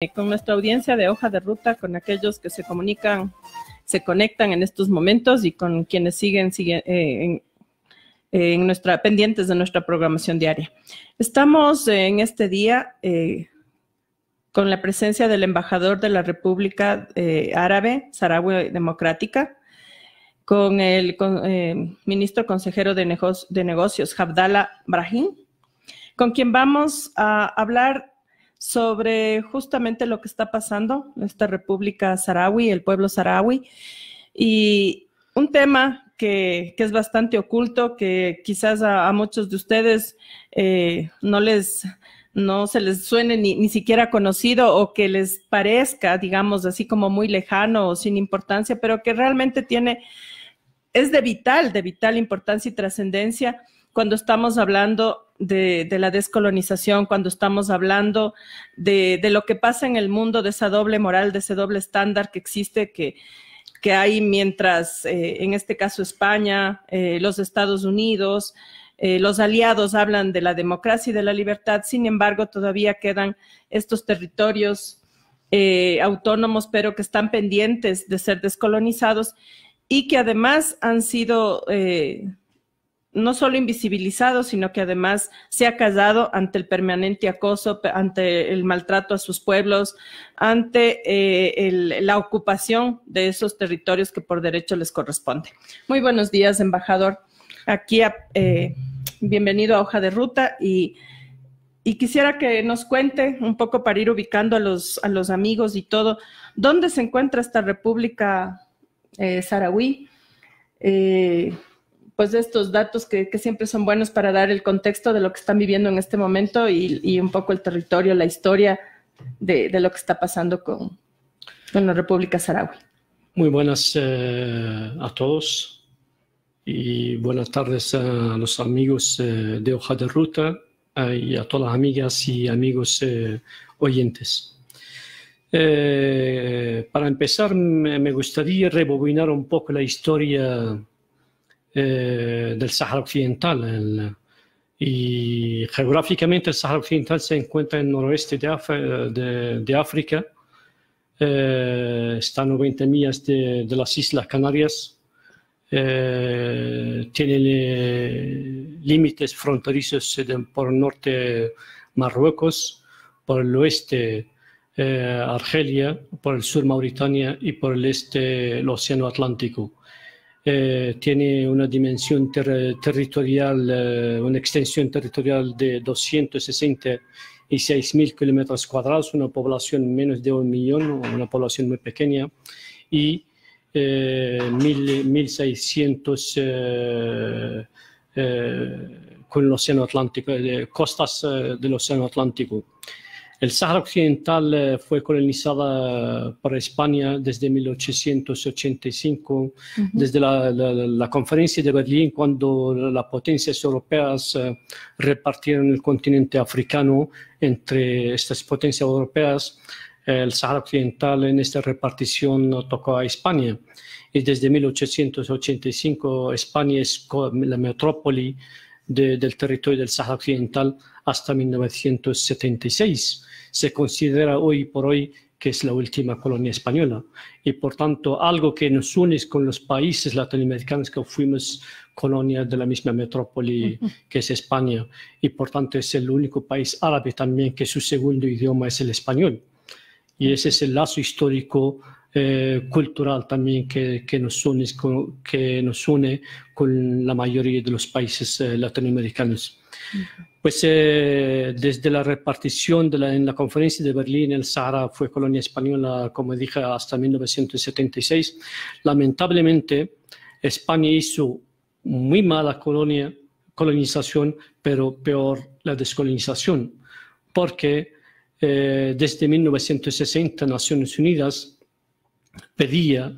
con nuestra audiencia de Hoja de Ruta, con aquellos que se conectan en estos momentos y con quienes siguen pendientes de nuestra programación diaria. Estamos en este día con la presencia del embajador de la República Árabe Saharaui Democrática, con el ministro consejero de Negocios, Abdallah Brahim, con quien vamos a hablar sobre justamente lo que está pasando en esta República Saharaui, el pueblo saharaui, y un tema que es bastante oculto, que quizás a muchos de ustedes no se les suene ni siquiera conocido, o que les parezca, digamos, así como muy lejano o sin importancia, pero que realmente es de vital importancia y trascendencia cuando estamos hablando de la descolonización, cuando estamos hablando de lo que pasa en el mundo, de esa doble moral, de ese doble estándar que existe, que hay mientras, en este caso España, los Estados Unidos, los aliados hablan de la democracia y de la libertad. Sin embargo, todavía quedan estos territorios autónomos, pero que están pendientes de ser descolonizados y que además han sido no solo invisibilizados, sino que además se ha callado ante el permanente acoso, ante el maltrato a sus pueblos, ante la ocupación de esos territorios que por derecho les corresponde. Muy buenos días, embajador. Aquí, bienvenido a Hoja de Ruta, y quisiera que nos cuente un poco, para ir ubicando a los amigos y todo, ¿dónde se encuentra esta República Saharaui? Pues de estos datos que siempre son buenos para dar el contexto de lo que están viviendo en este momento y un poco el territorio, la historia de lo que está pasando con la República Saharaui. Muy buenas a todos y buenas tardes a los amigos de Hoja de Ruta y a todas las amigas y amigos oyentes. Para empezar, me gustaría rebobinar un poco la historia del Sáhara Occidental, y geográficamente el Sáhara Occidental se encuentra en el noroeste de África, está a 90 millas de las Islas Canarias, tiene límites fronterizos por el norte Marruecos, por el oeste Argelia, por el sur Mauritania y por el este el Océano Atlántico. Tiene una dimensión territorial, una extensión territorial de 266.000 kilómetros cuadrados, una población menos de 1 millón, una población muy pequeña, y 1.600 con el Océano Atlántico, costas del Océano Atlántico. El Sáhara Occidental fue colonizada por España desde 1885, desde la Conferencia de Berlín, cuando las potencias europeas repartieron el continente africano entre estas potencias europeas. El Sáhara Occidental en esta repartición tocó a España. Y desde 1885 España es la metrópoli del territorio del Sáhara Occidental hasta 1976. Se considera hoy por hoy que es la última colonia española, y por tanto algo que nos une con los países latinoamericanos que fuimos colonia de la misma metrópoli que es España, y por tanto es el único país árabe también que su segundo idioma es el español, y ese es el lazo histórico cultural también que nos une con la mayoría de los países latinoamericanos. Pues desde la repartición en la Conferencia de Berlín, el Sahara fue colonia española, como dije, hasta 1976. Lamentablemente, España hizo muy mala colonización, pero peor la descolonización, porque desde 1960 Naciones Unidas pedía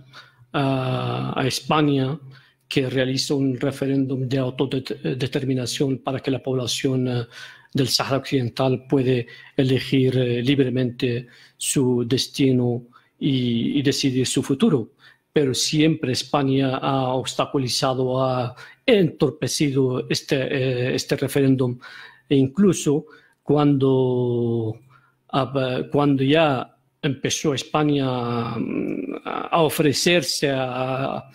a España que realice un referéndum de autodeterminación para que la población del Sáhara Occidental pueda elegir libremente su destino y decidir su futuro. Pero siempre España ha obstaculizado, ha entorpecido este referéndum, e incluso cuando cuando ya empezó España a ofrecerse a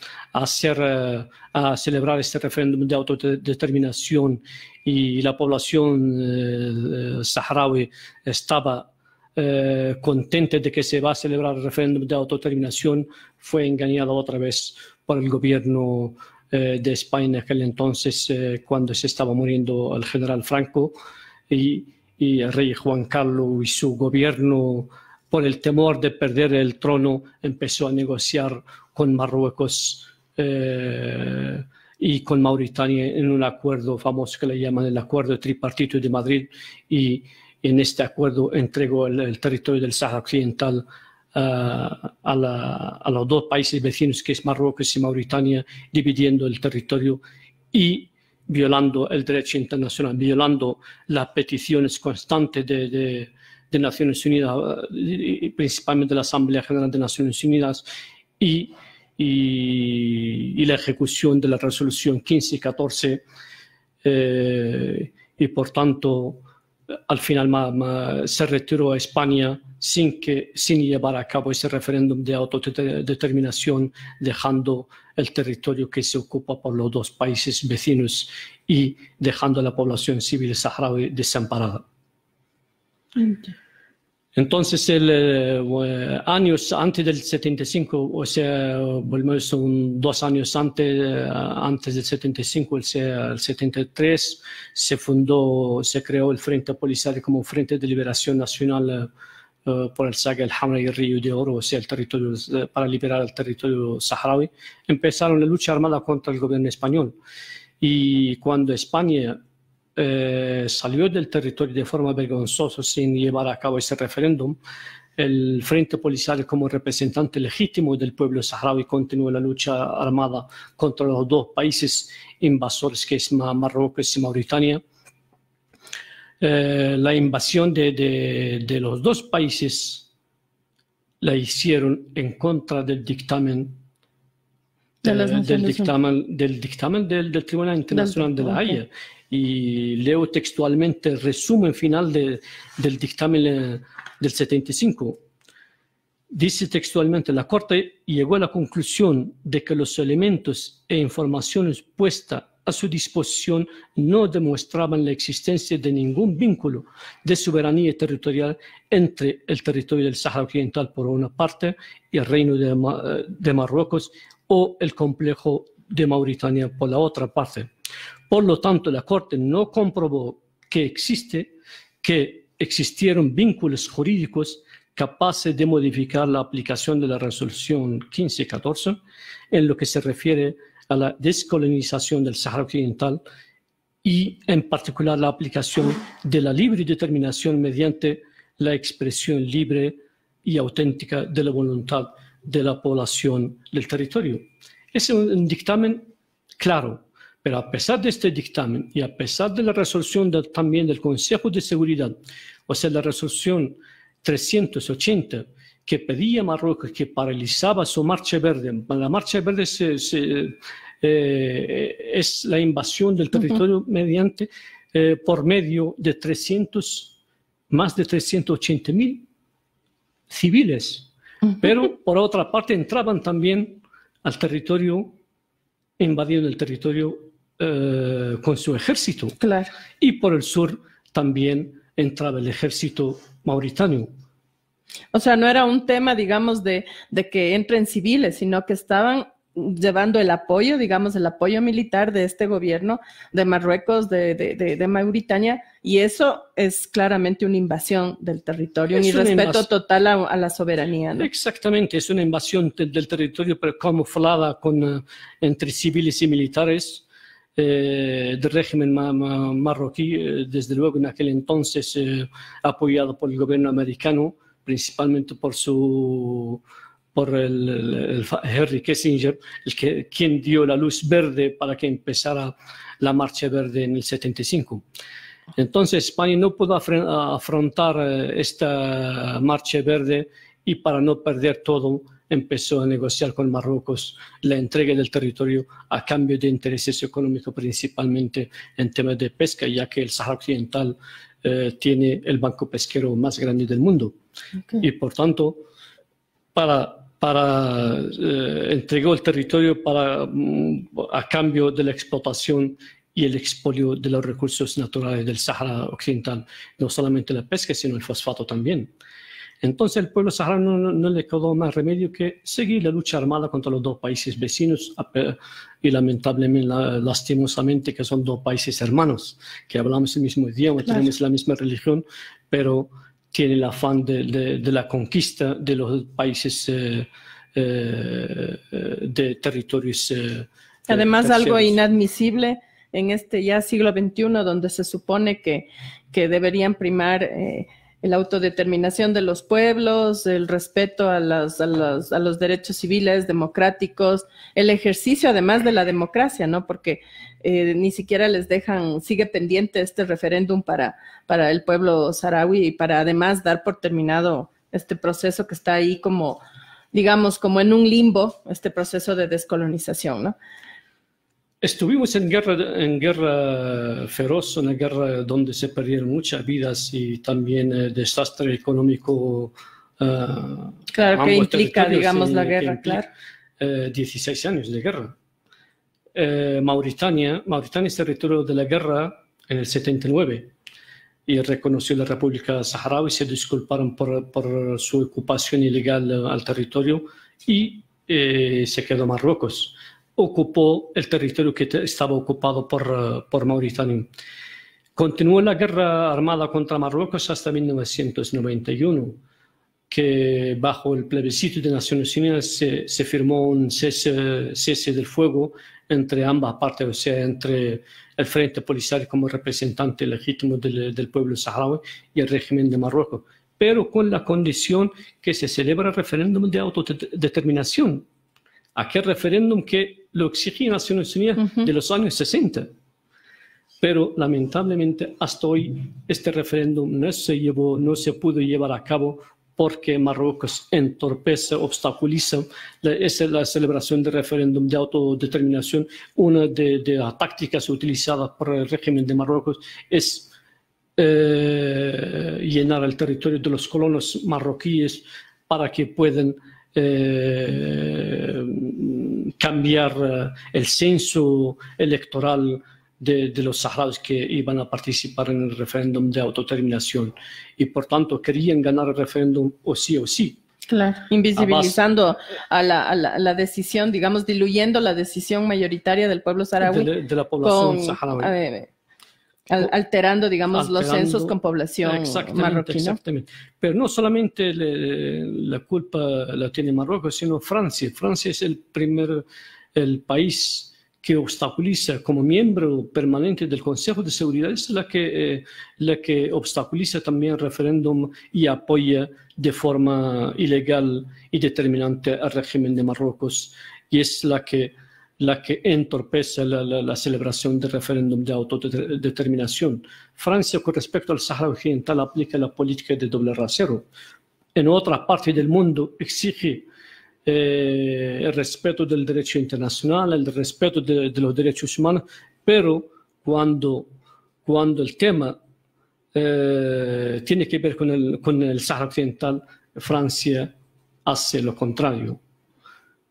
celebrar este referéndum de autodeterminación y la población saharaui estaba contenta de que se va a celebrar el referéndum de autodeterminación, fue engañada otra vez por el gobierno de España en aquel entonces, cuando se estaba muriendo el general Franco y el rey Juan Carlos y su gobierno, por el temor de perder el trono, empezó a negociar con Marruecos y con Mauritania en un acuerdo famoso que le llaman el Acuerdo Tripartito de Madrid, y en este acuerdo entregó el territorio del Sáhara Occidental a los dos países vecinos, que es Marruecos y Mauritania, dividiendo el territorio y violando el derecho internacional, violando las peticiones constantes de Naciones Unidas, principalmente la Asamblea General de Naciones Unidas, y la ejecución de la resolución 1514, y por tanto al final se retiró a España sin llevar a cabo ese referéndum de autodeterminación, dejando el territorio que se ocupa por los dos países vecinos y dejando a la población civil saharaui desamparada. Entonces, años antes del 75, o sea, son 2 años antes del 75, el 73, se creó el Frente Polisario como Frente de Liberación Nacional por el Saga el Hamra y el Río de Oro, o sea, el territorio, para liberar el territorio saharaui. Empezaron la lucha armada contra el gobierno español, y cuando España salió del territorio de forma vergonzosa sin llevar a cabo ese referéndum, el Frente Polisario, como representante legítimo del pueblo saharaui, continuó la lucha armada contra los dos países invasores, que es Marruecos y Mauritania. La invasión de los dos países la hicieron en contra del dictamen del Tribunal Internacional de la Haya. Y leo textualmente el resumen final del dictamen del 75. Dice textualmente: la Corte llegó a la conclusión de que los elementos e informaciones puestas a su disposición no demostraban la existencia de ningún vínculo de soberanía territorial entre el territorio del Sáhara Occidental por una parte y el Reino de Marruecos o el complejo de Mauritania por la otra parte. Por lo tanto, la Corte no comprobó que existieron vínculos jurídicos capaces de modificar la aplicación de la resolución 1514 en lo que se refiere a la descolonización del Sáhara Occidental, y en particular la aplicación de la libre determinación mediante la expresión libre y auténtica de la voluntad de la población del territorio. Es un dictamen claro. Pero a pesar de este dictamen y a pesar de la resolución también del Consejo de Seguridad, o sea, la resolución 380, que pedía a Marruecos que paralizaba su marcha verde. La marcha verde es la invasión del territorio mediante, por medio de más de 380.000 civiles. Pero por otra parte entraban también al territorio, invadiendo el territorio con su ejército. Claro. Y por el sur también entraba el ejército mauritano. O sea, no era un tema, digamos, de que entren civiles, sino que estaban llevando el apoyo, digamos, el apoyo militar de este gobierno de Marruecos, de Mauritania, y eso es claramente una invasión del territorio, un irrespeto total a la soberanía, ¿no? Exactamente, es una invasión del territorio, pero camuflada entre civiles y militares del régimen marroquí, desde luego en aquel entonces apoyado por el gobierno americano, principalmente por el Henry Kissinger, quien dio la luz verde para que empezara la marcha verde en el 75. Entonces España no pudo afrontar esta marcha verde, y para no perder todo empezó a negociar con Marruecos la entrega del territorio a cambio de intereses económicos, principalmente en temas de pesca, ya que el Sáhara Occidental tiene el banco pesquero más grande del mundo. Okay. Y por tanto, entregó el territorio a cambio de la explotación y el expolio de los recursos naturales del Sahara Occidental, no solamente la pesca, sino el fosfato también. Entonces el pueblo saharaui no le quedó más remedio que seguir la lucha armada contra los dos países vecinos y lamentablemente, lastimosamente, que son dos países hermanos, que hablamos el mismo idioma, claro, tenemos la misma religión, pero tienen el afán de la conquista de los países de territorios. Además, algo inadmisible en este ya siglo XXI, donde se supone que deberían primar la autodeterminación de los pueblos, el respeto a los derechos civiles, democráticos, el ejercicio además de la democracia, ¿no? Porque ni siquiera les dejan, sigue pendiente este referéndum para el pueblo saharaui y para además dar por terminado este proceso que está ahí como, digamos, como en un limbo, este proceso de descolonización, ¿no? Estuvimos en guerra feroz, una guerra donde se perdieron muchas vidas y también desastre económico. Claro, que implica, digamos, la guerra, implica, claro. 16 años de guerra. Mauritania se retiró de la guerra en el 79 y reconoció la República Saharaui, se disculparon por su ocupación ilegal al territorio y se quedó Marruecos. Ocupó el territorio que estaba ocupado por Mauritania. Continuó la guerra armada contra Marruecos hasta 1991, que bajo el plebiscito de Naciones Unidas se firmó un cese del fuego entre ambas partes, o sea, entre el Frente Polisario como representante legítimo del pueblo saharaui y el régimen de Marruecos, pero con la condición que se celebra el referéndum de autodeterminación, aquel referéndum que lo exigía Naciones Unidas de los años 60. Pero lamentablemente hasta hoy este referéndum no se pudo llevar a cabo porque Marruecos entorpece, obstaculiza la celebración del referéndum de autodeterminación. Una de las tácticas utilizadas por el régimen de Marruecos es llenar el territorio de los colonos marroquíes para que puedan cambiar el censo electoral de los saharauis que iban a participar en el referéndum de autodeterminación y por tanto querían ganar el referéndum o sí. Claro, invisibilizando a la decisión, digamos, diluyendo la decisión mayoritaria del pueblo saharaui de la población saharaui. Alterando, digamos, los censos con población marroquí. Exactamente. Pero no solamente la culpa la tiene Marruecos, sino Francia. Francia es el país que obstaculiza como miembro permanente del Consejo de Seguridad, es la que obstaculiza también el referéndum y apoya de forma ilegal y determinante al régimen de Marruecos, y es la que entorpece la celebración del referéndum de autodeterminación. Francia, con respecto al Sahara Occidental, aplica la política de doble rasero. En otra parte del mundo exige el respeto del derecho internacional, el respeto de los derechos humanos, pero cuando el tema tiene que ver con el Sahara Occidental, Francia hace lo contrario.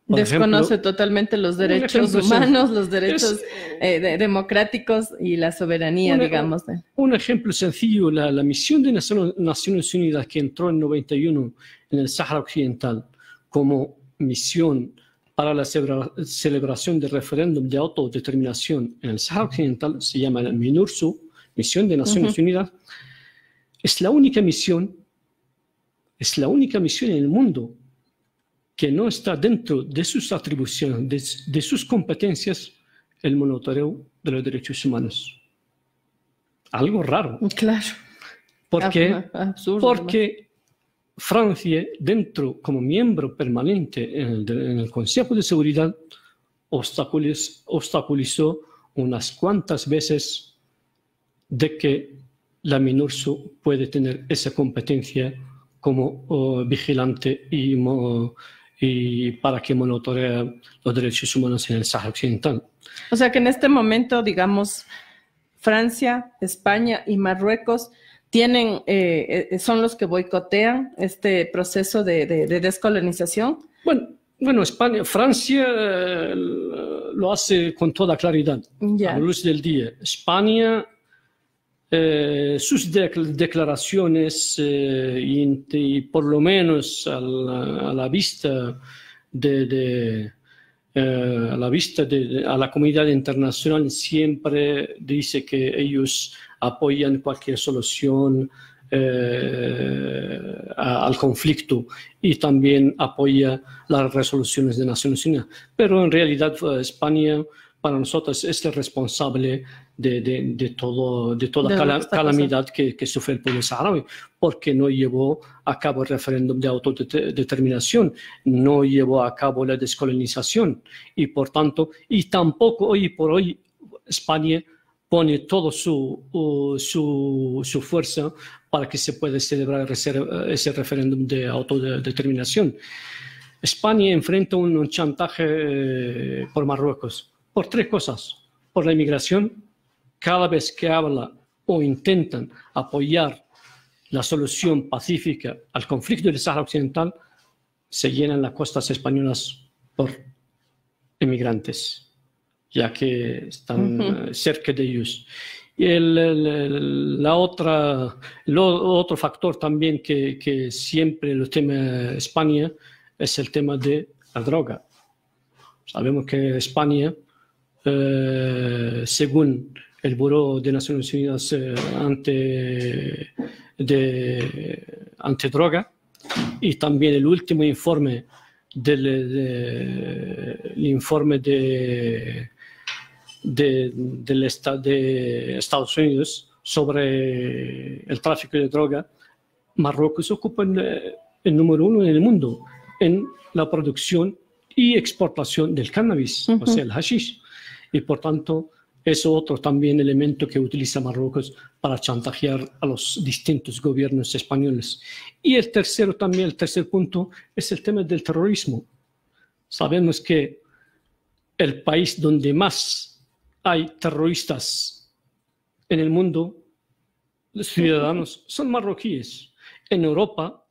Desconoce totalmente los derechos humanos, los derechos democráticos y la soberanía, digamos. Un ejemplo sencillo, la misión de Naciones Unidas que entró en 91 en el Sahara Occidental como misión para la celebración del referéndum de autodeterminación en el Sahara Occidental, se llama la MINURSO, Misión de Naciones Unidas, es la única misión en el mundo que no está dentro de sus atribuciones, de sus competencias, el monitoreo de los derechos humanos. Algo raro. Claro. ¿Por qué? Absurdo, porque Francia, como miembro permanente en el Consejo de Seguridad, obstaculizó unas cuantas veces de que la MINURSO puede tener esa competencia como vigilante y para que monitorea los derechos humanos en el Sahara Occidental. O sea que en este momento, digamos, Francia, España y Marruecos son los que boicotean este proceso de descolonización. Bueno, Francia lo hace con toda claridad, a la luz del día. España, sus declaraciones, y por lo menos a la vista a la comunidad internacional, siempre dice que ellos apoyan cualquier solución al conflicto y también apoya las resoluciones de Naciones Unidas. Pero en realidad España para nosotros es el responsable de toda calamidad que sufre el pueblo saharaui, porque no llevó a cabo el referéndum de autodeterminación, no llevó a cabo la descolonización y por tanto, y tampoco hoy por hoy España pone toda su fuerza para que se pueda celebrar ese referéndum de autodeterminación. España enfrenta un chantaje por Marruecos, por tres cosas. Por la inmigración, cada vez que habla o intentan apoyar la solución pacífica al conflicto del Sáhara Occidental, se llenan las costas españolas por inmigrantes, ya que están cerca de ellos. Y el otro factor también que siempre lo teme España es el tema de la droga. Sabemos que España, según el Buró de Naciones Unidas antidroga y también el último informe de Estados Unidos sobre el tráfico de droga, Marruecos ocupa el número 1 en el mundo en la producción y exportación del cannabis, o sea, el hashish. Y por tanto, es otro también elemento que utiliza Marruecos para chantajear a los distintos gobiernos españoles. Y el tercer punto es el tema del terrorismo. Sabemos que el país donde más hay terroristas en el mundo, los ciudadanos, son marroquíes. En Europa,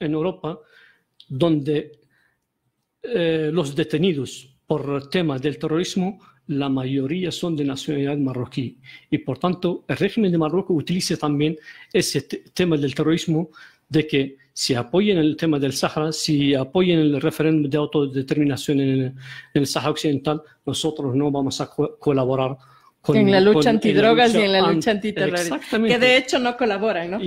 donde los detenidos por tema del terrorismo, la mayoría son de nacionalidad marroquí. Y por tanto, el régimen de Marruecos utiliza también ese tema del terrorismo, de que si apoyen el tema del Sáhara, si apoyen el referéndum de autodeterminación en el Sáhara Occidental, nosotros no vamos a colaborar en la lucha antidrogas y en la lucha antiterrorista. Que de hecho no colaboran, ¿no?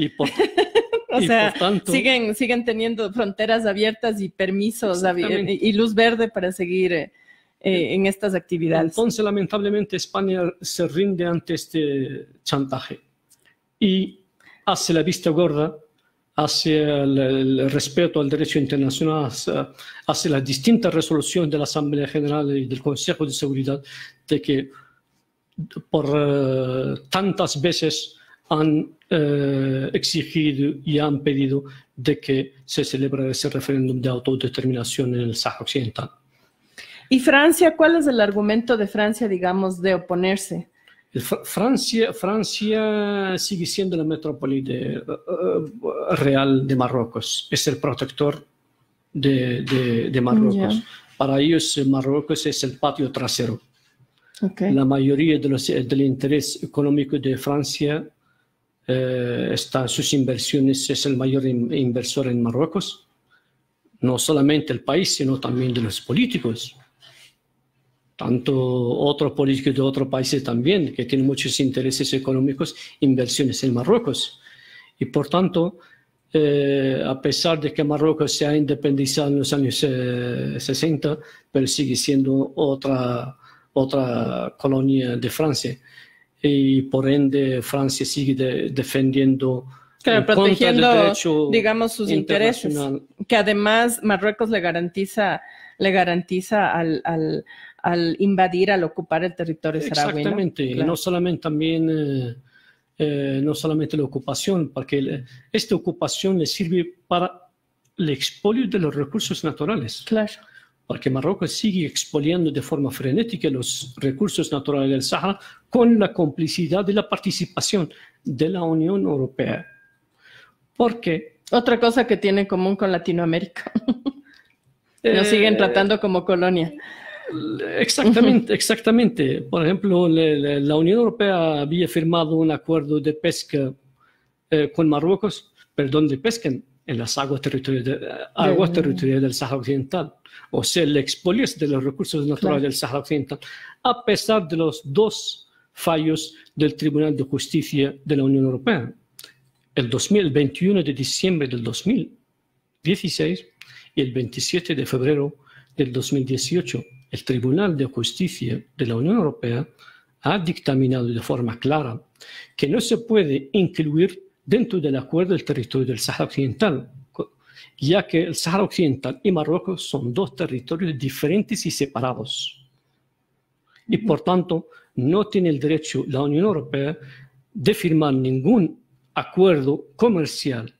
O sea, tanto, siguen teniendo fronteras abiertas y permisos y luz verde para seguir en estas actividades. Entonces, lamentablemente, España se rinde ante este chantaje y hace la vista gorda hacia el respeto al derecho internacional, hacia las distintas resoluciones de la Asamblea General y del Consejo de Seguridad, de que por tantas veces han exigido y han pedido de que se celebre ese referéndum de autodeterminación en el Sáhara Occidental. ¿Y Francia? ¿Cuál es el argumento de Francia, digamos, de oponerse? Francia sigue siendo la metrópoli real de Marruecos. Es el protector de Marruecos. Para ellos, Marruecos es el patio trasero. La mayoría del interés económico de Francia está en sus inversiones, es el mayor inversor en Marruecos. No solamente el país, sino también de los políticos. Tanto otros políticos de otros países también, que tienen muchos intereses económicos, inversiones en Marruecos. Y por tanto, a pesar de que Marruecos se ha independizado en los años 60, pero sigue siendo otra colonia de Francia. Y por ende, Francia sigue defendiendo, protegiendo, digamos, sus intereses. Que además Marruecos le garantiza al invadir, al ocupar el territorio saharaui. Exactamente, ¿no? Claro. Y no solamente la ocupación, porque esta ocupación le sirve para el expolio de los recursos naturales. Claro. Porque Marruecos sigue expoliando de forma frenética los recursos naturales del Sáhara con la complicidad y la participación de la Unión Europea. ¿Por qué? Otra cosa que tiene en común con Latinoamérica. Nos siguen tratando como colonia. Exactamente, exactamente. Por ejemplo, la Unión Europea había firmado un acuerdo de pesca con Marruecos, pero ¿dónde pescan? En las aguas territoriales del Sáhara Occidental. O sea, la expoliación de los recursos naturales del Sáhara Occidental, a pesar de los dos fallos del Tribunal de Justicia de la Unión Europea. El 21 de diciembre del 2016 y el 27 de febrero del 2018, el Tribunal de Justicia de la Unión Europea ha dictaminado de forma clara que no se puede incluir dentro del acuerdo del territorio del Sáhara Occidental, ya que el Sáhara Occidental y Marruecos son dos territorios diferentes y separados. Y por tanto, no tiene el derecho la Unión Europea de firmar ningún acuerdo comercial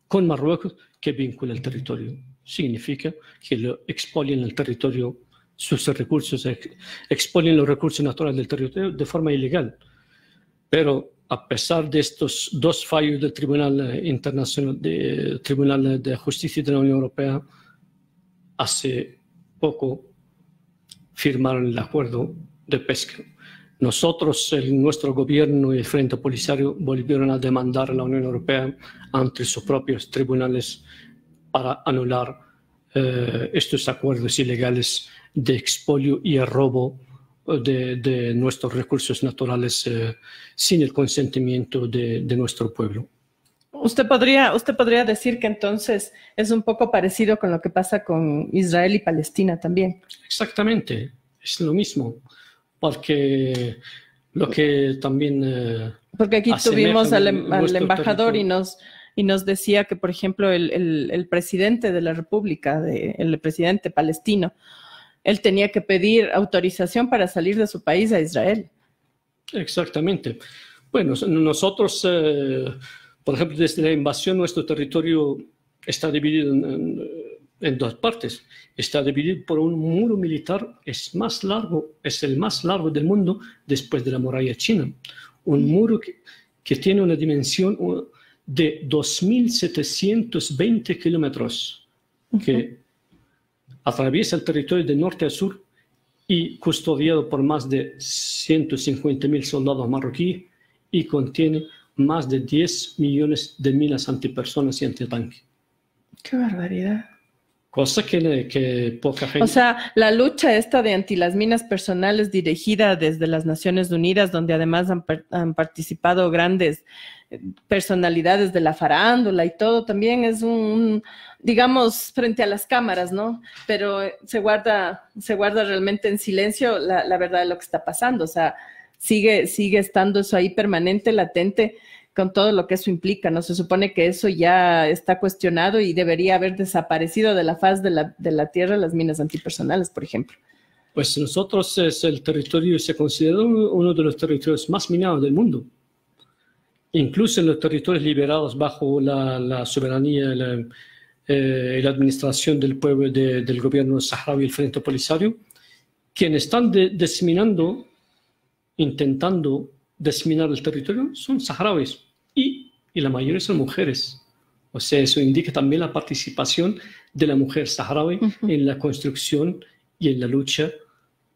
con Marruecos que vincule el territorio. Significa que lo expolien el territorio, sus recursos, expolien los recursos naturales del territorio de forma ilegal. Pero a pesar de estos dos fallos del Tribunal Internacional, del Tribunal de Justicia de la Unión Europea, hace poco firmaron el acuerdo de pesca. Nosotros, nuestro gobierno y el Frente Polisario volvieron a demandar a la Unión Europea ante sus propios tribunales para anular estos acuerdos ilegales de expolio y robo de nuestros recursos naturales sin el consentimiento de nuestro pueblo. Usted podría decir que entonces es un poco parecido con lo que pasa con Israel y Palestina también. Exactamente, es lo mismo, porque lo que también... porque aquí tuvimos al embajador y nos decía que, por ejemplo, el presidente de la República, el presidente palestino, él tenía que pedir autorización para salir de su país a Israel. Exactamente. Bueno, nosotros, por ejemplo, desde la invasión, nuestro territorio está dividido en dos partes. Está dividido por un muro militar, es el más largo del mundo después de la muralla china. Un muro que tiene una dimensión de 2.720 kilómetros, que atraviesa el territorio de norte a sur y custodiado por más de 150.000 soldados marroquíes y contiene más de 10 millones de minas antipersonas y antitanque. ¡Qué barbaridad! Cosa que poca gente... O sea, la lucha esta de anti las minas personales dirigida desde las Naciones Unidas, donde además han participado grandes personalidades de la farándula y todo, también es digamos, frente a las cámaras, ¿no? Pero se guarda realmente en silencio la verdad de lo que está pasando. O sea, sigue estando eso ahí permanente, latente, con todo lo que eso implica, ¿no? Se supone que eso ya está cuestionado y debería haber desaparecido de la faz de la tierra las minas antipersonales, por ejemplo. Pues nosotros se considera uno de los territorios más minados del mundo. Incluso en los territorios liberados bajo la soberanía y la administración del pueblo del gobierno saharaui y el Frente Polisario, quienes están intentando desminar el territorio son saharauis y la mayoría son mujeres. O sea, eso indica también la participación de la mujer saharaui en la construcción y en la lucha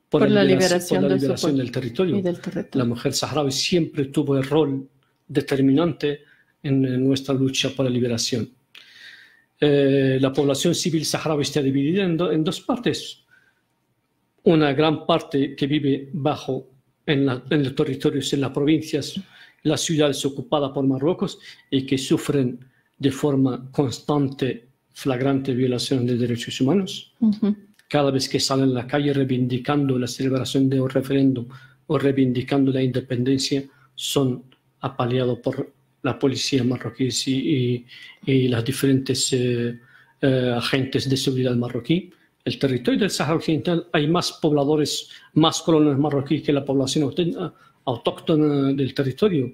por la liberación del territorio. La mujer saharaui siempre tuvo el rol determinante en nuestra lucha por la liberación. La población civil saharaui está dividida en dos partes. Una gran parte que vive en los territorios, en las provincias, las ciudades ocupadas por Marruecos y que sufren de forma constante, flagrante violación de derechos humanos. Cada vez que salen a la calle reivindicando la celebración de un referéndum o reivindicando la independencia, son apaleados por la policía marroquí y las diferentes agentes de seguridad marroquí. El territorio del Sáhara Occidental hay más pobladores, más colonos marroquíes que la población autóctona del territorio.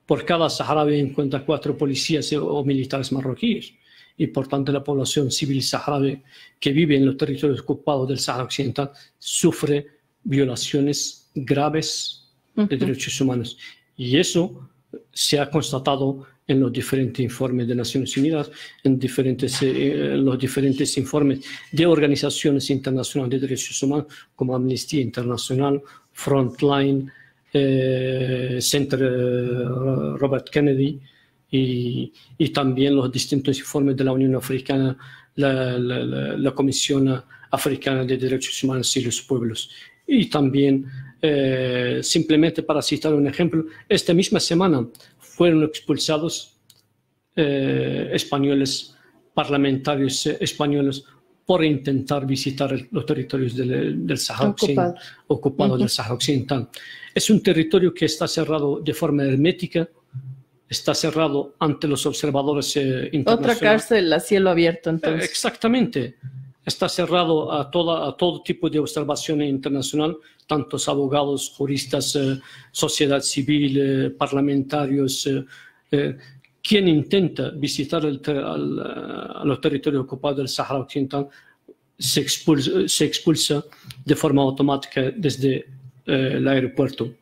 Por cada saharaui encuentra 4 policías o militares marroquíes. Y por tanto la población civil saharaui que vive en los territorios ocupados del Sáhara Occidental sufre violaciones graves de derechos humanos. Y eso se ha constatado en los diferentes informes de Naciones Unidas, en los diferentes informes de organizaciones internacionales de derechos humanos, como Amnistía Internacional, Frontline, Center Robert Kennedy, y también los distintos informes de la Unión Africana, la Comisión Africana de Derechos Humanos y los Pueblos. Y también, simplemente para citar un ejemplo, esta misma semana fueron expulsados parlamentarios españoles por intentar visitar los territorios del Sáhara ocupados del Sáhara Occidental. Es un territorio que está cerrado de forma hermética, está cerrado ante los observadores internacionales. Otra cárcel a cielo abierto, entonces. Exactamente. Está cerrado a todo tipo de observación internacional, tantos abogados, juristas, sociedad civil, parlamentarios. Quien intenta visitar los territorios ocupados del Sáhara Occidental se expulsa de forma automática desde el aeropuerto.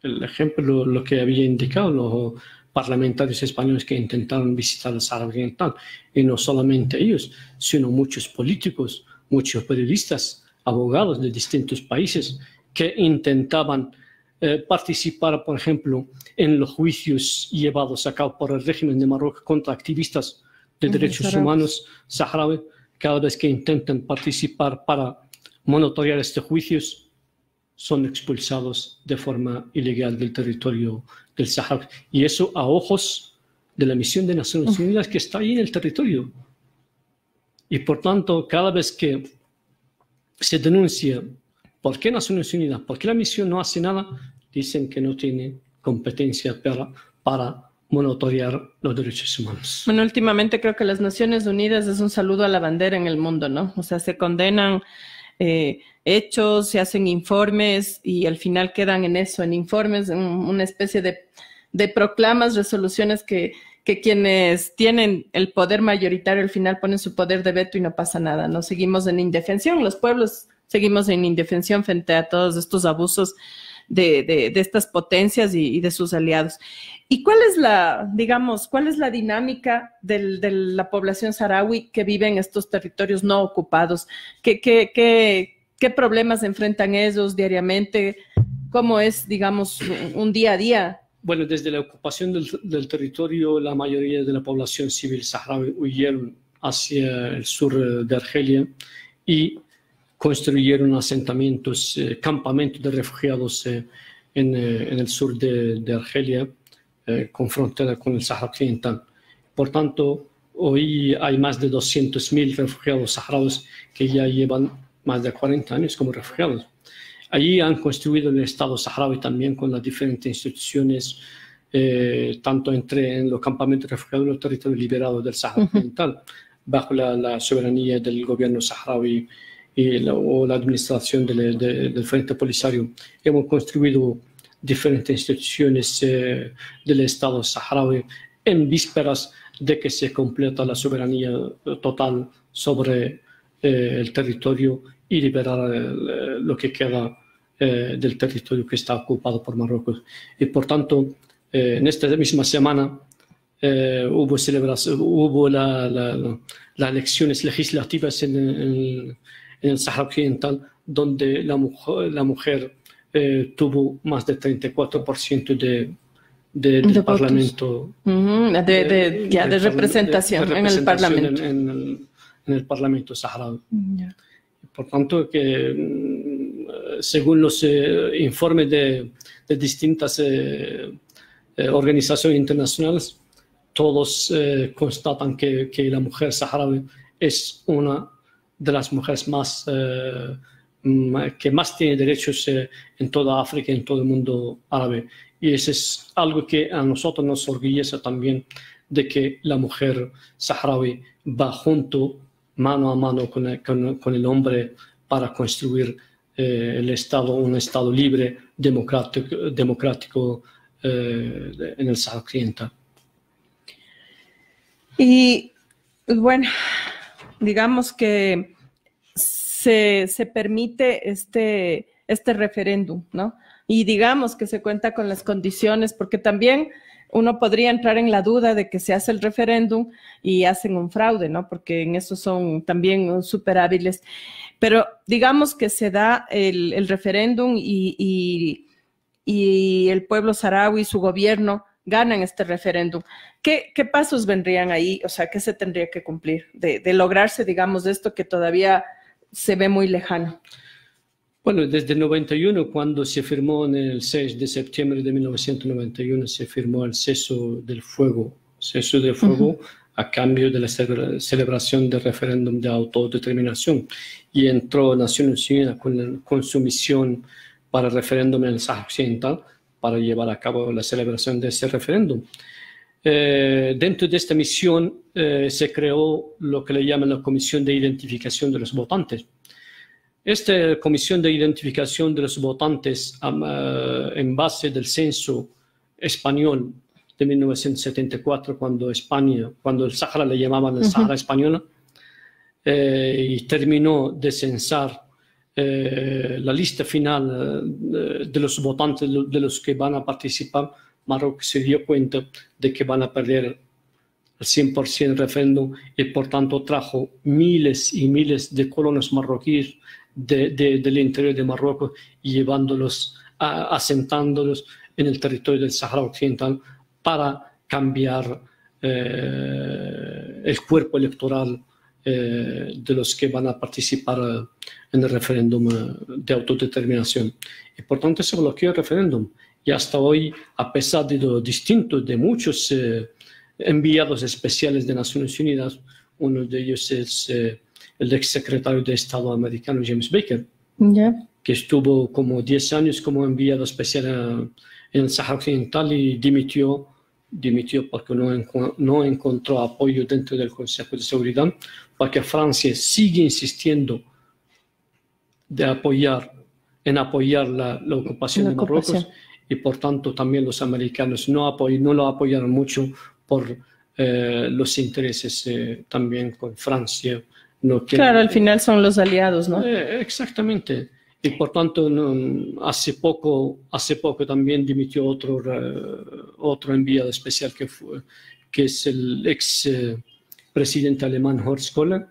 El ejemplo, lo que había indicado los parlamentarios españoles que intentaron visitar el Sáhara Occidental, y no solamente ellos, sino muchos políticos, muchos periodistas, abogados de distintos países que intentaban participar, por ejemplo, en los juicios llevados a cabo por el régimen de Marruecos contra activistas de derechos humanos saharauis. Cada vez que intentan participar para monitorear estos juicios, son expulsados de forma ilegal del territorio del Sáhara. Y eso a ojos de la misión de Naciones Unidas que está ahí en el territorio. Y por tanto, cada vez que se denuncia por qué Naciones Unidas, por qué la misión no hace nada, dicen que no tiene competencia para monitorear los derechos humanos. Bueno, últimamente creo que las Naciones Unidas es un saludo a la bandera en el mundo, ¿no? O sea, se condenan hechos, se hacen informes y al final quedan en eso, en informes, en una especie de proclamas, resoluciones que quienes tienen el poder mayoritario al final ponen su poder de veto y no pasa nada, ¿no? Seguimos en indefensión, los pueblos seguimos en indefensión frente a todos estos abusos de estas potencias y de sus aliados. ¿Y cuál es la dinámica de la población saharaui que vive en estos territorios no ocupados? ¿Qué problemas enfrentan ellos diariamente? ¿Cómo es, digamos, un día a día? Bueno, desde la ocupación del territorio, la mayoría de la población civil saharaui huyeron hacia el sur de Argelia y construyeron asentamientos, campamentos de refugiados en el sur de Argelia, con frontera con el Sáhara Occidental. Por tanto, hoy hay más de 200.000 refugiados saharauis que ya llevan más de 40 años como refugiados. Allí han construido el Estado saharaui también con las diferentes instituciones, tanto en los campamentos de refugiados y los territorios liberados del Sáhara Occidental, bajo la soberanía del gobierno saharaui o la administración del Frente Polisario. Hemos construido diferentes instituciones del Estado saharaui en vísperas de que se completa la soberanía total sobre el territorio y liberar lo que queda del territorio que está ocupado por Marruecos. Y por tanto, en esta misma semana hubo las elecciones legislativas en el Sáhara Occidental, donde la mujer tuvo más del 34% del Parlamento. De representación en el Parlamento. En el Parlamento saharaui. Por tanto, según los informes de distintas organizaciones internacionales, todos constatan que la mujer saharaui es una de las mujeres que más tiene derechos en toda África y en todo el mundo árabe. Y eso es algo que a nosotros nos orgullece también, de que la mujer saharaui va junto, mano a mano con el hombre para construir un Estado libre, democrático en el Sáhara Occidental. Y bueno, digamos que se permite este referéndum, ¿no? Y digamos que se cuenta con las condiciones, porque también uno podría entrar en la duda de que se hace el referéndum y hacen un fraude, ¿no? Porque en eso son también súper hábiles. Pero digamos que se da el referéndum y el pueblo saharaui, su gobierno, ganan este referéndum. ¿Qué pasos vendrían ahí? O sea, ¿qué se tendría que cumplir de lograrse, digamos, esto que todavía se ve muy lejano? Bueno, desde el 91, cuando se firmó en el 6 de septiembre de 1991, se firmó el cese del fuego a cambio de la celebración del referéndum de autodeterminación. Y entró Naciones Unidas con su misión para el referéndum en el Sáhara Occidental para llevar a cabo la celebración de ese referéndum. Dentro de esta misión se creó lo que le llaman la Comisión de Identificación de los Votantes. Esta Comisión de Identificación de los Votantes, en base del censo español de 1974, cuando el Sáhara le llamaban el Sáhara español, y terminó de censar la lista final de los votantes, de los que van a participar, Marruecos se dio cuenta de que van a perder el 100% el referéndum y por tanto trajo miles y miles de colonos marroquíes del interior de Marruecos y llevándolos, asentándolos en el territorio del Sáhara Occidental para cambiar el cuerpo electoral de los que van a participar en el referéndum de autodeterminación. Y por tanto se bloqueó el referéndum. Y hasta hoy, a pesar de lo distinto de muchos enviados especiales de Naciones Unidas, uno de ellos es el exsecretario de Estado americano James Baker, que estuvo como 10 años como enviado especial en el Sáhara Occidental y dimitió porque no encontró apoyo dentro del Consejo de Seguridad, porque Francia sigue insistiendo en apoyar la ocupación de Marruecos, y por tanto también los americanos no lo apoyaron mucho por los intereses también con Francia. Claro, al final son los aliados, ¿no? Exactamente. Y por tanto, hace poco también dimitió otro enviado especial que es el ex presidente alemán Horst Kohler,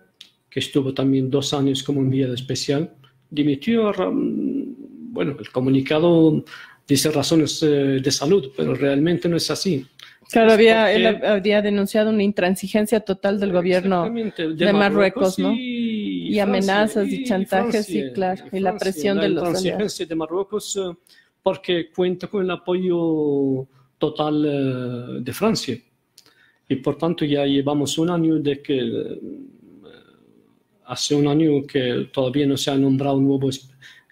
que estuvo también 2 años como enviado especial. Dimitió, bueno, el comunicado dice razones de salud, pero realmente no es así. Claro, él había denunciado una intransigencia total del gobierno de Marruecos, ¿no? Y amenazas y chantajes, sí, claro, y la presión de los aliados. La intransigencia de Marruecos porque cuenta con el apoyo total de Francia. Y por tanto ya llevamos un año hace un año que todavía no se ha nombrado un nuevo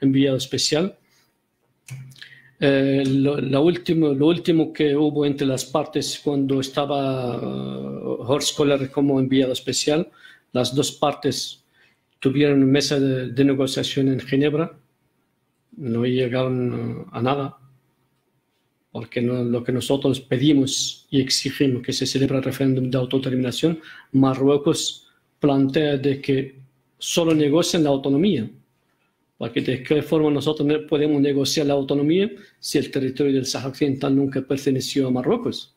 enviado especial. Lo último que hubo entre las partes cuando estaba Horst Kohler como enviado especial, las dos partes tuvieron una mesa de negociación en Ginebra, no llegaron a nada, porque lo que nosotros pedimos y exigimos que se celebre el referéndum de autodeterminación, Marruecos plantea de que solo negocien la autonomía. Porque de qué forma nosotros podemos negociar la autonomía si el territorio del Sáhara Occidental nunca perteneció a Marruecos.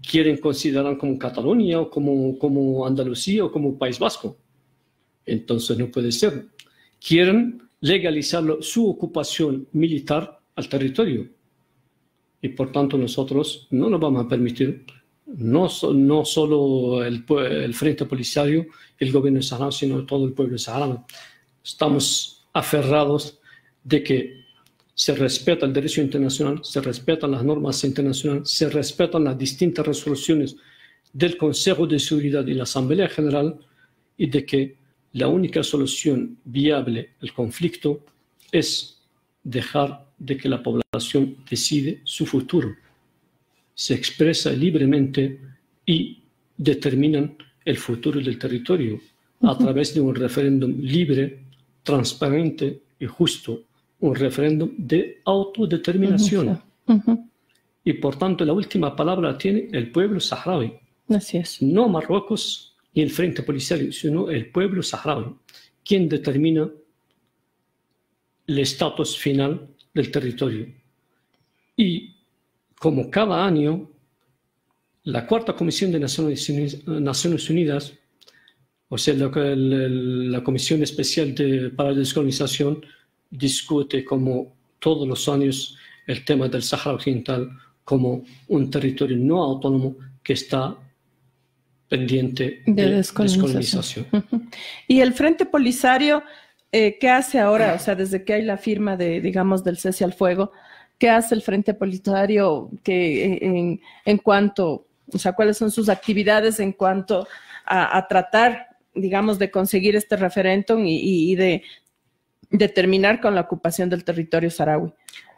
Quieren considerar como Cataluña o como Andalucía o como País Vasco. Entonces no puede ser. Quieren legalizar su ocupación militar al territorio. Y por tanto nosotros no lo vamos a permitir. No solo el Frente Polisario, el gobierno saharaui, sino todo el pueblo saharaui. Estamos aferrados de que se respeta el derecho internacional, se respetan las normas internacionales, se respetan las distintas resoluciones del Consejo de Seguridad y la Asamblea General, y de que la única solución viable al conflicto es dejar de que la población decide su futuro, se expresa libremente y determinan el futuro del territorio a través de un referéndum libre, transparente y justo, un referéndum de autodeterminación. Y por tanto la última palabra tiene el pueblo saharaui. Así es. No Marruecos ni el Frente Polisario, sino el pueblo saharaui, quien determina el estatus final del territorio. Y como cada año, la Cuarta Comisión de Naciones Unidas, o sea, la Comisión Especial para la Descolonización, discute como todos los años el tema del Sáhara Occidental como un territorio no autónomo que está pendiente de descolonización. ¿Y el Frente Polisario qué hace ahora? O sea, desde que hay la firma digamos, del cese al fuego, ¿qué hace el Frente Polisario en cuanto, o sea, cuáles son sus actividades en cuanto a tratar, digamos, de conseguir este referéndum y de terminar con la ocupación del territorio saharaui?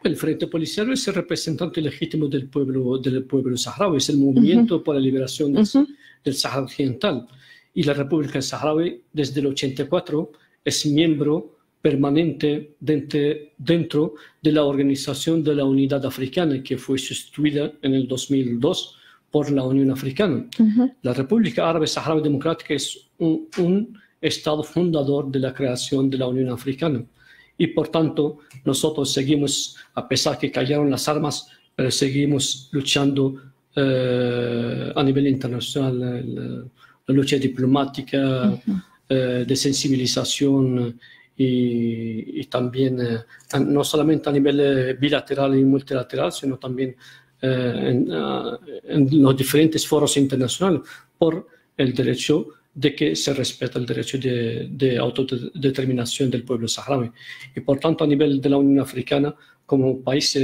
El Frente Polisario es el representante legítimo del pueblo saharaui, es el movimiento por la liberación del Sáhara Occidental. Y la República Saharaui, desde el 84, es miembro permanente dentro de la Organización de la Unidad Africana, que fue sustituida en el 2002 por la Unión Africana. La República Árabe Saharaui Democrática es un Estado fundador de la creación de la Unión Africana. Y por tanto, nosotros seguimos, a pesar que cayeron las armas, pero seguimos luchando a nivel internacional, la lucha diplomática, de sensibilización y también, no solamente a nivel bilateral y multilateral, sino también en los diferentes foros internacionales por el derecho de que se respeta el derecho de autodeterminación del pueblo saharaui. Y por tanto, a nivel de la Unión Africana, como país,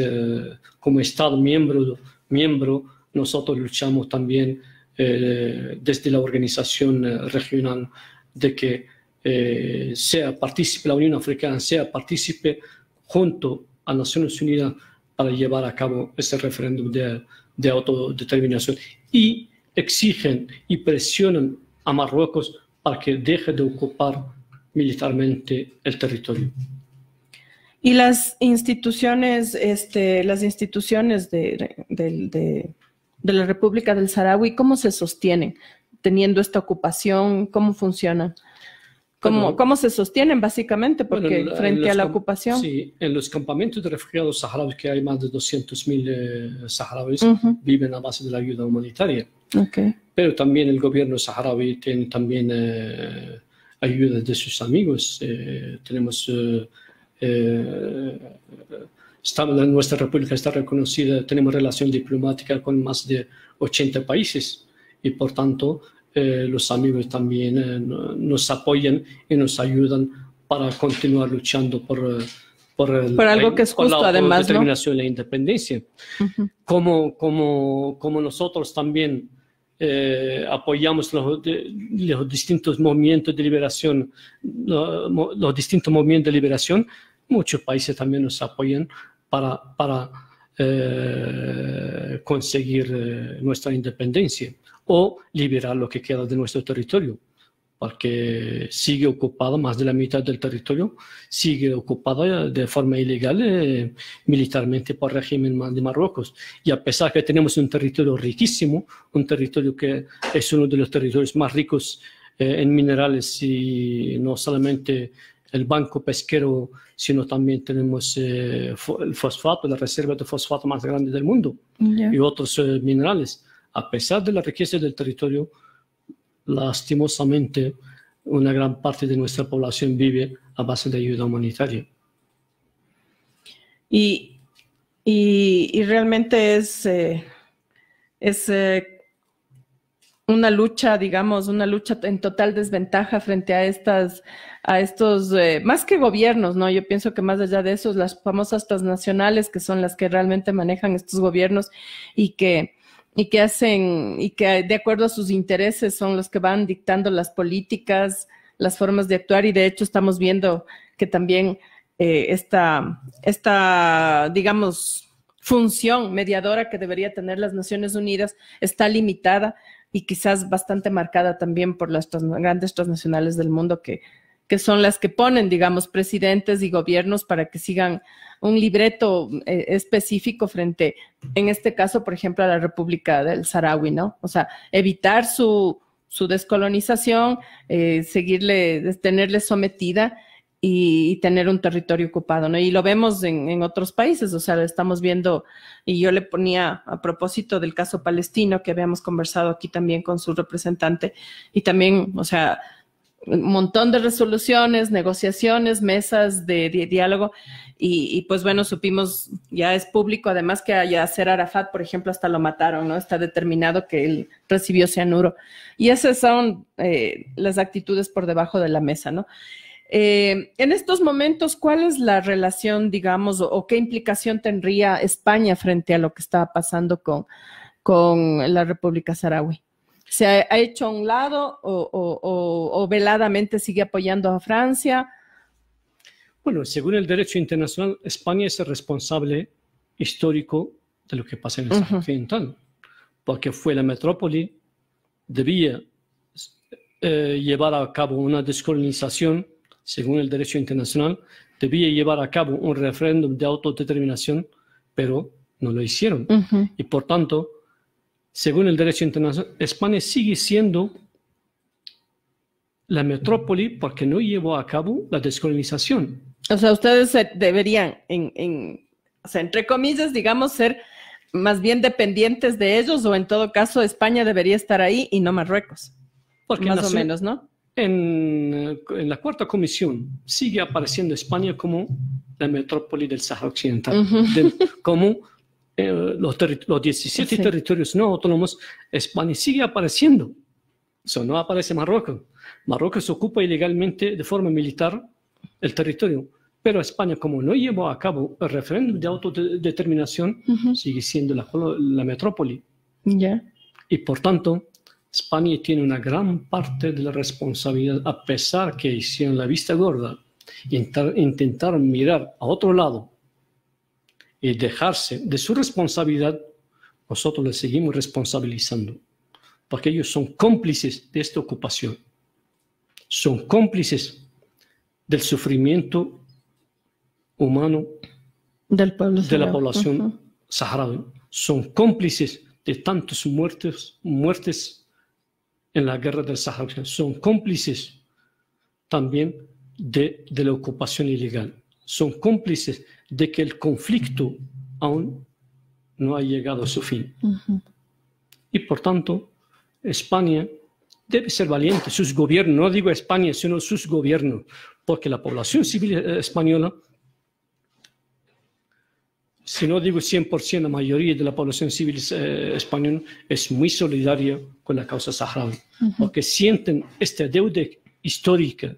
como Estado miembro, nosotros luchamos también desde la organización regional de que la Unión Africana sea partícipe junto a Naciones Unidas para llevar a cabo ese referéndum de autodeterminación. Y exigen y presionan a Marruecos para que deje de ocupar militarmente el territorio. Y las instituciones de la República del Saharaui, ¿cómo se sostienen teniendo esta ocupación? ¿Cómo funcionan? ¿Cómo se sostienen básicamente? Porque frente a la ocupación... Sí, en los campamentos de refugiados saharauis, que hay más de 200.000 saharauis, viven a base de la ayuda humanitaria. Pero también el gobierno saharaui tiene también ayuda de sus amigos. Nuestra república está reconocida, tenemos relación diplomática con más de 80 países y por tanto los amigos también nos apoyan y nos ayudan para continuar luchando por algo que es justo, la además, autodeterminación, ¿no? Y la independencia. Como nosotros también apoyamos los distintos movimientos de liberación, muchos países también nos apoyan para conseguir nuestra independencia o liberar lo que queda de nuestro territorio, porque sigue ocupada, más de la mitad del territorio sigue ocupada de forma ilegal militarmente por el régimen de Marruecos. Y a pesar que tenemos un territorio riquísimo, un territorio que es uno de los territorios más ricos en minerales, y no solamente el banco pesquero, sino también tenemos el fosfato, la reserva de fosfato más grande del mundo, y otros minerales. A pesar de la riqueza del territorio, lastimosamente, una gran parte de nuestra población vive a base de ayuda humanitaria. Y realmente es una lucha, digamos, una lucha en total desventaja frente a estos, más que gobiernos, ¿no? Yo pienso que más allá de eso, las famosas transnacionales, que son las que realmente manejan estos gobiernos y que de acuerdo a sus intereses son los que van dictando las políticas, las formas de actuar, y de hecho estamos viendo que también esta, digamos, función mediadora que debería tener las Naciones Unidas está limitada y quizás bastante marcada también por las grandes transnacionales del mundo que son las que ponen, digamos, presidentes y gobiernos para que sigan un libreto específico frente, en este caso, por ejemplo, a la República del Saharaui, ¿no? O sea, evitar su descolonización, tenerle sometida y tener un territorio ocupado, ¿no? Y lo vemos en otros países, o sea, lo estamos viendo, y yo le ponía a propósito del caso palestino, que habíamos conversado aquí también con su representante, y también, o sea, un montón de resoluciones, negociaciones, mesas de diálogo, y pues bueno, supimos, ya es público, además que a Yasser Arafat, por ejemplo, hasta lo mataron, ¿no? Está determinado que él recibió cianuro. Y esas son las actitudes por debajo de la mesa, ¿no? En estos momentos, ¿cuál es la relación, digamos, o qué implicación tendría España frente a lo que está pasando con la República Saharaui? ¿Se ha hecho a un lado o veladamente sigue apoyando a Francia? Bueno, según el derecho internacional, España es el responsable histórico de lo que pasa en el Sáhara Occidental, porque fue la metrópoli, debía llevar a cabo una descolonización. Según el derecho internacional, debía llevar a cabo un referéndum de autodeterminación, pero no lo hicieron. Y por tanto, según el derecho internacional, España sigue siendo la metrópoli porque no llevó a cabo la descolonización. O sea, ustedes deberían, o sea, entre comillas, digamos, ser más bien dependientes de ellos, o en todo caso, España debería estar ahí y no Marruecos. Porque más o menos, ¿no? En la cuarta comisión sigue apareciendo España como la metrópoli del Sáhara Occidental, como los 17 territorios no autónomos. España sigue apareciendo. Eso no aparece Marruecos. Marruecos ocupa ilegalmente de forma militar el territorio, pero España, como no llevó a cabo el referéndum de autodeterminación, sigue siendo la metrópoli. Y por tanto, España tiene una gran parte de la responsabilidad, a pesar que hicieron la vista gorda y intentaron mirar a otro lado y dejarse de su responsabilidad. Nosotros les seguimos responsabilizando, porque ellos son cómplices de esta ocupación, son cómplices del sufrimiento humano del pueblo de la población saharaui, son cómplices de tantas muertes en la guerra del Sáhara Occidental, son cómplices también de la ocupación ilegal, son cómplices de que el conflicto aún no ha llegado a su fin. Y por tanto, España debe ser valiente, sus gobiernos, no digo España, sino sus gobiernos, porque la población civil española, si no digo 100%, la mayoría de la población civil española es muy solidaria con la causa saharaui, porque sienten esta deuda histórica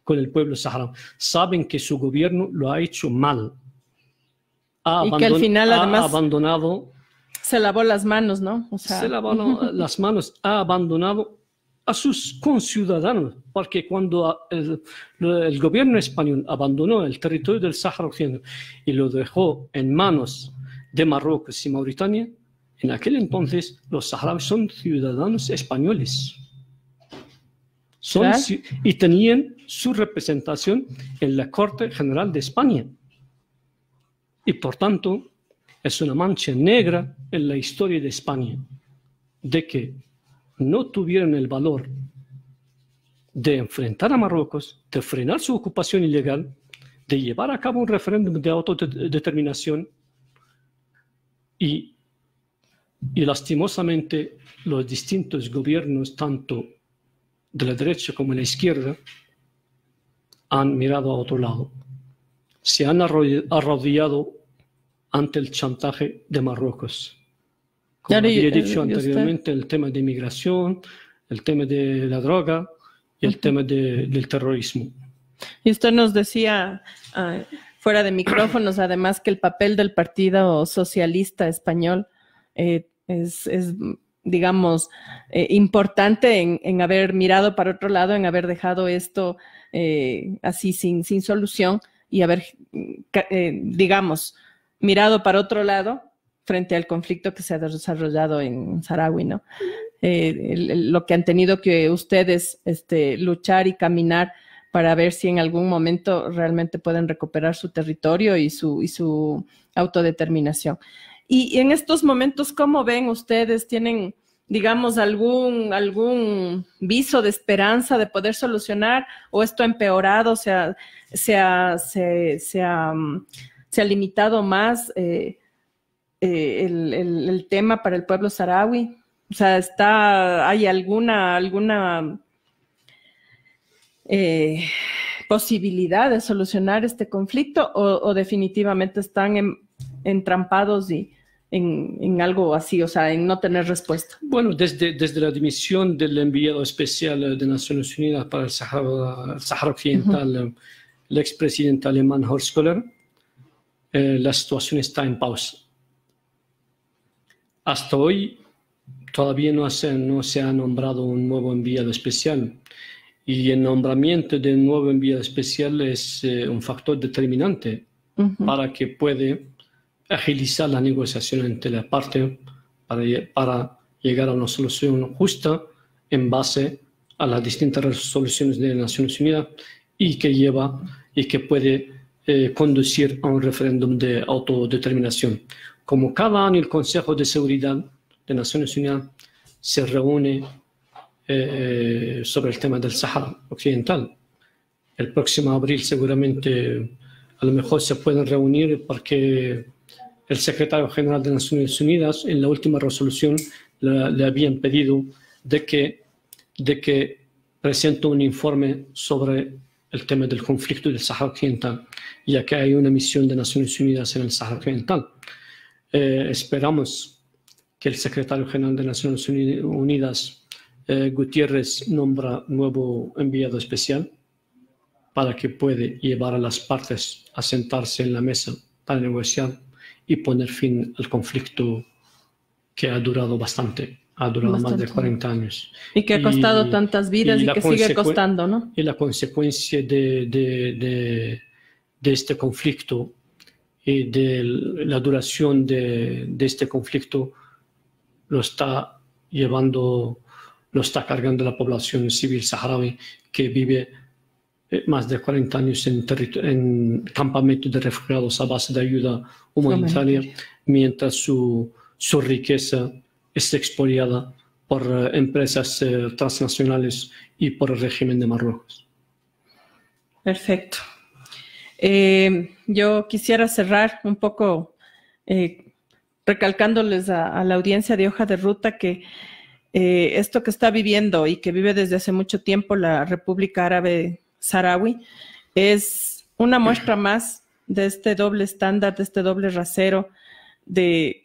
con el pueblo saharaui. Saben que su gobierno lo ha hecho mal. Y que al final, además, abandonado. Se lavó las manos, ¿no? O sea, se lavó las manos, ha abandonado a sus conciudadanos, porque cuando el gobierno español abandonó el territorio del Sáhara Occidental y lo dejó en manos de Marruecos y Mauritania, en aquel entonces los saharauis son ciudadanos españoles. Y tenían su representación en la Corte General de España. Y por tanto, es una mancha negra en la historia de España, de que no tuvieron el valor de enfrentar a Marruecos, de frenar su ocupación ilegal, de llevar a cabo un referéndum de autodeterminación y lastimosamente los distintos gobiernos, tanto de la derecha como de la izquierda, han mirado a otro lado. Se han arrodillado ante el chantaje de Marruecos. Como había dicho anteriormente, el tema de inmigración, el tema de la droga y el tema del terrorismo. Y usted nos decía, fuera de micrófonos, además, que el papel del Partido Socialista Español es digamos, importante en haber mirado para otro lado, en haber dejado esto así sin solución y haber, digamos, mirado para otro lado frente al conflicto que se ha desarrollado en Saharaui, ¿no? Lo que han tenido que ustedes luchar y caminar para ver si en algún momento realmente pueden recuperar su territorio y su autodeterminación. Y en estos momentos, ¿cómo ven ustedes? ¿Tienen digamos, algún viso de esperanza de poder solucionar, o esto ha empeorado, se ha limitado más el tema para el pueblo saharaui? O sea, ¿hay alguna posibilidad de solucionar este conflicto, o definitivamente están entrampados en algo así, o sea, en no tener respuesta? Bueno, desde la dimisión del enviado especial de Naciones Unidas para el Sahara Occidental, el expresidente alemán Horst Köhler, la situación está en pausa. Hasta hoy todavía no se ha nombrado un nuevo enviado especial, y el nombramiento de un nuevo enviado especial es un factor determinante para que pueda agilizar la negociación entre las partes para llegar a una solución justa en base a las distintas resoluciones de Naciones Unidas y que puede conducir a un referéndum de autodeterminación. Como cada año el Consejo de Seguridad de Naciones Unidas se reúne sobre el tema del Sahara Occidental. El próximo abril seguramente a lo mejor se pueden reunir, porque el secretario general de Naciones Unidas en la última resolución le habían pedido de que presente un informe sobre el tema del conflicto del Sahara Occidental, ya que hay una misión de Naciones Unidas en el Sahara Occidental. Esperamos que el secretario general de Naciones Unidas, Gutiérrez, nombra nuevo enviado especial para que pueda llevar a las partes a sentarse en la mesa para negociar y poner fin al conflicto que ha durado bastante. Ha durado más de 40 años. Y que ha costado tantas vidas y que sigue costando, ¿no? Y la consecuencia de este conflicto y de la duración de este conflicto lo está cargando la población civil saharaui, que vive más de 40 años en campamentos de refugiados a base de ayuda humanitaria, mientras su riqueza es expoliada por empresas transnacionales y por el régimen de Marruecos. Perfecto. Yo quisiera cerrar un poco recalcándoles a la audiencia de Hoja de Ruta que esto que está viviendo y que vive desde hace mucho tiempo la República Árabe Saharaui es una muestra más de este doble estándar, de este doble rasero de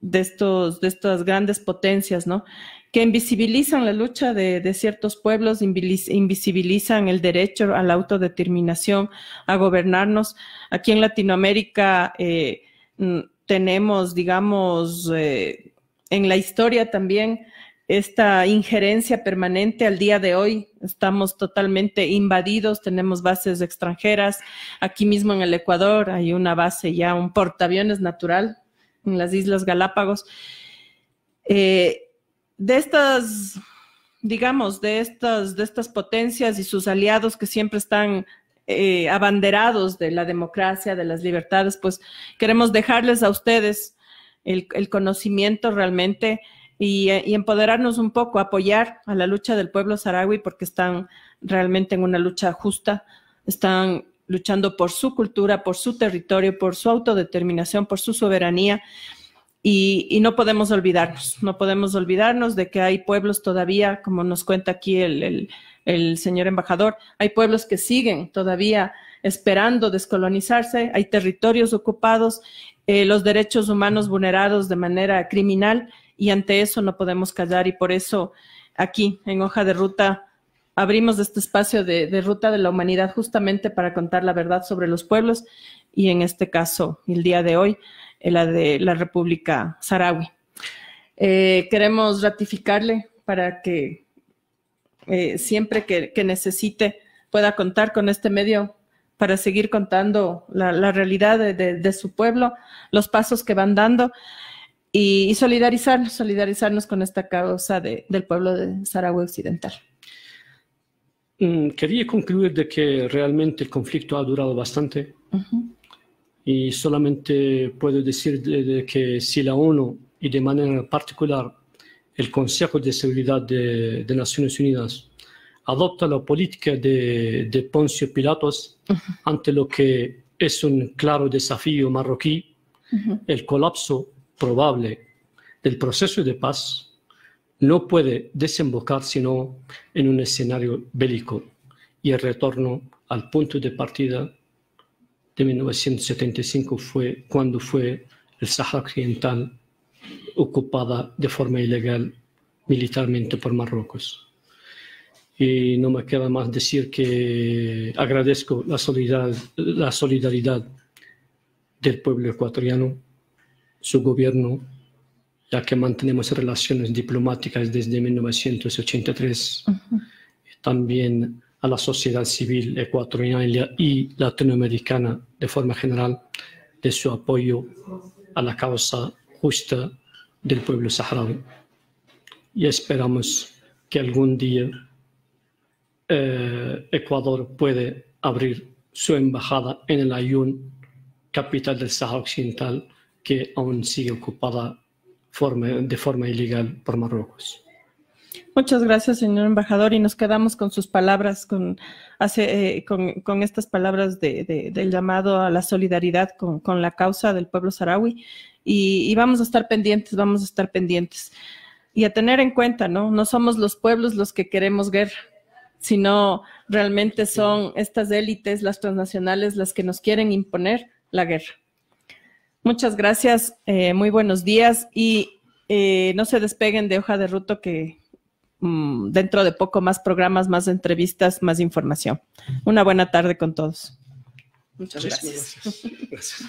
estas grandes potencias, ¿no? Que invisibilizan la lucha de ciertos pueblos, invisibilizan el derecho a la autodeterminación, a gobernarnos. Aquí en Latinoamérica tenemos, digamos, en la historia también esta injerencia permanente. Al día de hoy estamos totalmente invadidos, tenemos bases extranjeras. Aquí mismo en el Ecuador hay una base ya, un portaaviones natural en las Islas Galápagos. De estas, digamos, de estas potencias y sus aliados que siempre están abanderados de la democracia, de las libertades, pues queremos dejarles a ustedes el conocimiento realmente y empoderarnos un poco, apoyar a la lucha del pueblo saharaui, porque están realmente en una lucha justa, están luchando por su cultura, por su territorio, por su autodeterminación, por su soberanía, y no podemos olvidarnos de que hay pueblos todavía, como nos cuenta aquí el señor embajador, hay pueblos que siguen todavía esperando descolonizarse, hay territorios ocupados, los derechos humanos vulnerados de manera criminal, y ante eso no podemos callar, y por eso aquí en Hoja de Ruta abrimos este espacio de Ruta de la Humanidad justamente para contar la verdad sobre los pueblos, y en este caso, el día de hoy, la de la República Saharaui. Queremos ratificarle para que siempre que necesite pueda contar con este medio para seguir contando la realidad de su pueblo, los pasos que van dando, y solidarizarnos con esta causa del pueblo de Saharaui Occidental. Quería concluir de que realmente el conflicto ha durado bastante. Y solamente puedo decir de que si la ONU, y de manera particular el Consejo de Seguridad de Naciones Unidas adopta la política de Poncio Pilatos ante lo que es un claro desafío marroquí, el colapso probable del proceso de paz no puede desembocar sino en un escenario bélico y el retorno al punto de partida de 1975 fue cuando fue el Sáhara Occidental ocupada de forma ilegal militarmente por Marruecos. Y no me queda más decir que agradezco la solidaridad del pueblo ecuatoriano, su gobierno, ya que mantenemos relaciones diplomáticas desde 1983, también a la sociedad civil ecuatoriana y latinoamericana de forma general, de su apoyo a la causa justa del pueblo saharaui. Y esperamos que algún día Ecuador puede abrir su embajada en el Aaiún, capital del Sáhara Occidental, que aún sigue ocupada de forma ilegal por Marruecos. Muchas gracias, señor embajador, y nos quedamos con sus palabras, con estas palabras del llamado a la solidaridad con la causa del pueblo saharaui, y vamos a estar pendientes, y a tener en cuenta, ¿no? No somos los pueblos los que queremos guerra, sino realmente son estas élites, las transnacionales, las que nos quieren imponer la guerra. Muchas gracias, muy buenos días, y no se despeguen de Hoja de Ruta, que dentro de poco más programas, más entrevistas, más información. Una buena tarde con todos. Muchas gracias. Gracias.